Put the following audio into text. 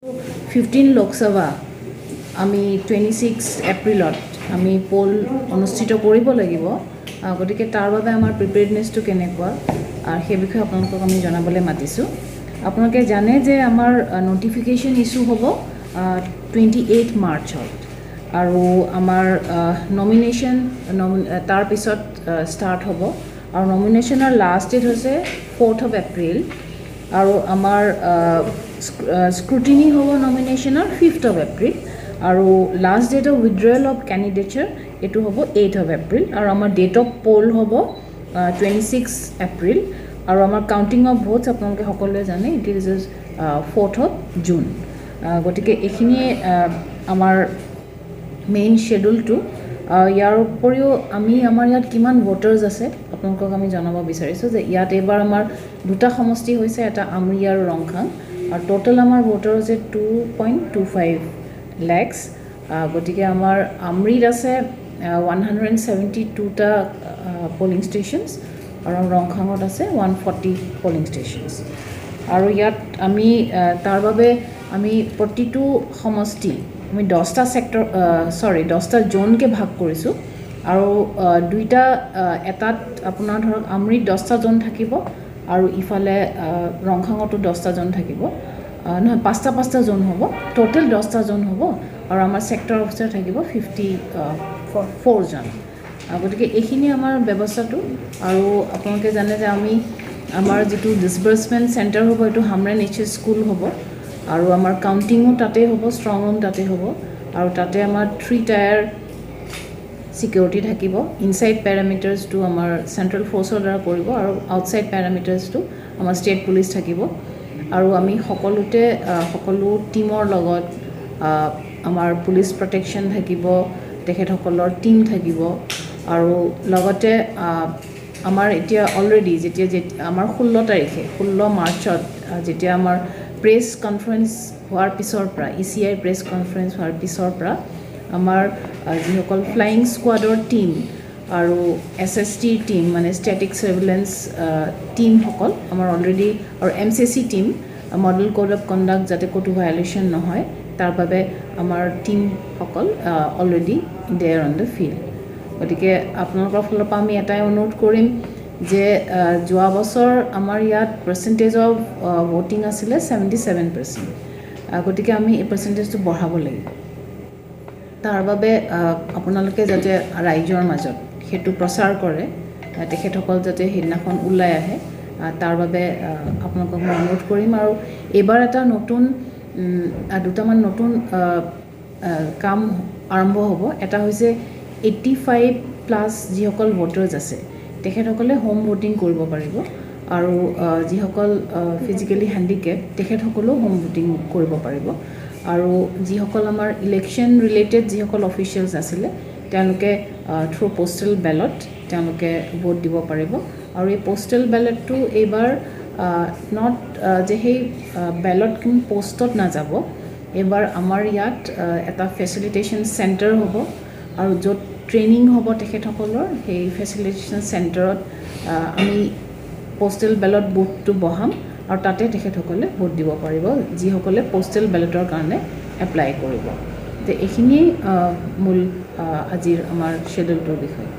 15 লোকসভা আমি 26 এপ্ৰিলত আমি পোল অনুষ্ঠিত কৰিব লাগিব গতিকে তাৰ বাবে আমাৰ প্ৰিপেয়াৰনেছটো কেনেকুৱা আৰু সেই বিষয়ে আপোনালোকক আমি জনাবলৈ মাতিছোঁ আপোনালোকে জানে যে আমাৰ নটিফিকেশ্যন ইছ্যু হ'ব 28 মাৰ্চত আৰু আমাৰ নমিনেশ্যন তাৰ পিছত ষ্টাৰ্ট হ'ব আৰু নমিনেশ্যনৰ লাষ্ট ডেট হৈছে 4th of April আৰু আমাৰ স্ক্ৰুটিনি হ'ব নমিনেশ্যনৰ 5th of April আৰু লাষ্ট ডেট অফ উইথড্ৰয়েল অফ কেণ্ডিডেটছৰ এইটো হ'ব 8th of April আৰু আমাৰ ডেট অফ পোল হ'ব 26 April আৰু আমাৰ কাউণ্টিং অফ ভোটছ আপোনালোকে সকলোৱে জানে it is 4th of June গতিকে এইখিনিয়ে আমাৰ মেইন শ্বেডিউলটো ইয়াৰ উপৰিও আমি আমাৰ ইয়াত কিমান ভোটাৰ্ছ আছে আপোনালোকক আমি জনাব বিচাৰিছোঁ যে ইয়াত এইবাৰ আমাৰ দুটা সমষ্টি হৈছে এটা আমৰি আৰু ৰংখাং আৰু টোটেল আমাৰ ভোটাৰ হৈছে 2.25 lakhs গতিকে আমাৰ আমৰিত আছে 172টা পলিং ষ্টেচনছ আৰু ৰংখাঙত আছে 140 পলিং ষ্টেচনছ আৰু ইয়াত আমি তাৰ বাবে আমি প্ৰতিটো সমষ্টি আমি 10টা সেক্টৰ 10টা জোনকে ভাগ কৰিছোঁ আৰু দুইটা এটাত আপোনাৰ ধৰক আমৰিত 10টা জোন থাকিব আৰু ইফালে ৰংখাঙতো 10টা জোন থাকিব নহয় 5টা জোন হ'ব টোটেল 10টা জোন হ'ব আৰু আমাৰ সেক্টৰ অফিচাৰ থাকিব 54 জন গতিকে এইখিনি আমাৰ ব্যৱস্থাটো আৰু আপোনালোকে জানে যে আমি আমাৰ যিটো ডিছবাৰ্চমেণ্ট চেণ্টাৰ হ'ব এইটো হামৰেন এইচ.এছ. স্কুল হ'ব আৰু আমাৰ কাউণ্টিঙো তাতে হ'ব ষ্ট্ৰং ৰুম তাতে হ'ব আৰু তাতে আমাৰ 3 টায়াৰ সিকিউৰিটি থাকিব ইনসাইড পেৰামিটাৰ্ছটো আমাৰ চেণ্ট্ৰেল ফ'ৰ্চৰ দ্বাৰা কৰিব আৰু আউটসাইড পেৰামিটাৰ্ছটো আমাৰ ষ্টেট পুলিচ থাকিব আৰু আমি সকলোতে সকলো টিমৰ লগত আমাৰ পুলিচ প্ৰটেকশ্যন থাকিব তেখেতসকলৰ টিম থাকিব আৰু লগতে আমাৰ এতিয়া অলৰেডি যেতিয়া আমাৰ 16 মাৰ্চত যেতিয়া আমাৰ প্ৰেছ কনফাৰেন্স হোৱাৰ পিছৰ পৰা ECI প্ৰেছ কনফাৰেন্স হোৱাৰ পিছৰ পৰা আমাৰ যিসকল ফ্লাইং স্কোৱাডৰ টিম আৰু SST টিম মানে ষ্টেটিক সাৰ্ভেইলেন্স টিমসকল আমাৰ অলৰেডি আৰু MCC team model code of conduct যাতে ক'তো ভায়োলেশ্যন নহয় তাৰ বাবে আমাৰ টিমসকল already they are on the field গতিকে আপোনালোকৰ ফালৰ পৰা আমি এটাই অনুৰোধ কৰিম যে যোৱা বছৰ আমাৰ ইয়াত পাৰ্চেণ্টেজ অফ ভোটিং আছিলে 77% গতিকে আমি এই পাৰ্চেণ্টেজটো বঢ়াব লাগিব তাৰ বাবে আপোনালোকে যাতে ৰাইজৰ মাজত সেইটো প্ৰচাৰ কৰে তেখেতসকল যাতে সেইদিনাখন ওলাই আহে তাৰ বাবে আপোনালোকক মই অনুৰোধ কৰিম আৰু এইবাৰ এটা নতুন দুটামান নতুন কাম আৰম্ভ হ'ব এটা হৈছে 85+ যিসকল ভোটাৰ্ছ আছে তেখেতসকলে হোম ভোটিং কৰিব পাৰিব আৰু যিসকল ফিজিকেলি হেণ্ডিকেপ তেখেতসকলেও হোম ভোটিং কৰিব পাৰিব আৰু যিসকল আমাৰ ইলেকশ্যন ৰিলেটেড যিসকল অফিচিয়েলছ আছিলে তেওঁলোকে থ্ৰু পোষ্টেল বেলট তেওঁলোকে ভোট দিব পাৰিব আৰু এই পোষ্টেল বেলটটো এইবাৰ নট যে সেই বেলটখন পোষ্টত নাযাব এইবাৰ আমাৰ ইয়াত এটা ফেচিলিটেশ্যন চেণ্টাৰ হ'ব আৰু য'ত ট্ৰেইনিং হ'ব তেখেতসকলৰ সেই ফেচিলিটেশ্যন চেণ্টাৰত আমি পোষ্টেল বেলট বুথটো বহাম আৰু তাতে তেখেতসকলে ভোট দিব পাৰিব যিসকলে পোষ্টেল বেলটৰ কাৰণে এপ্লাই কৰিব তো এইখিনিয়ে মূল আজিৰ আমাৰ শ্বেডিউলটোৰ বিষয়ে